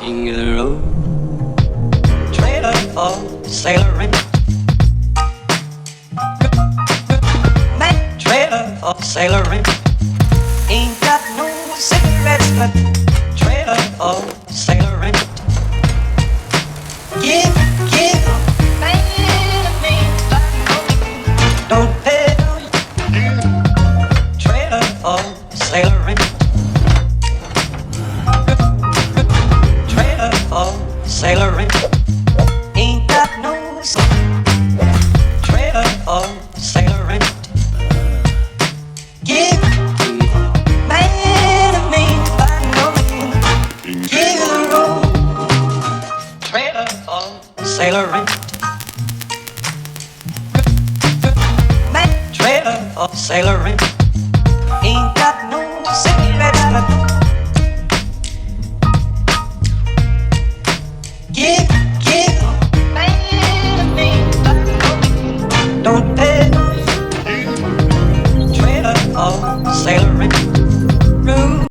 king of the road. Trailer for sailoring. Man, trailer for sailoring. Ain't got no cigarettes, but trailer for sailoring. Give man me don't pay no trailer for sailoring. Trailer for sailoring.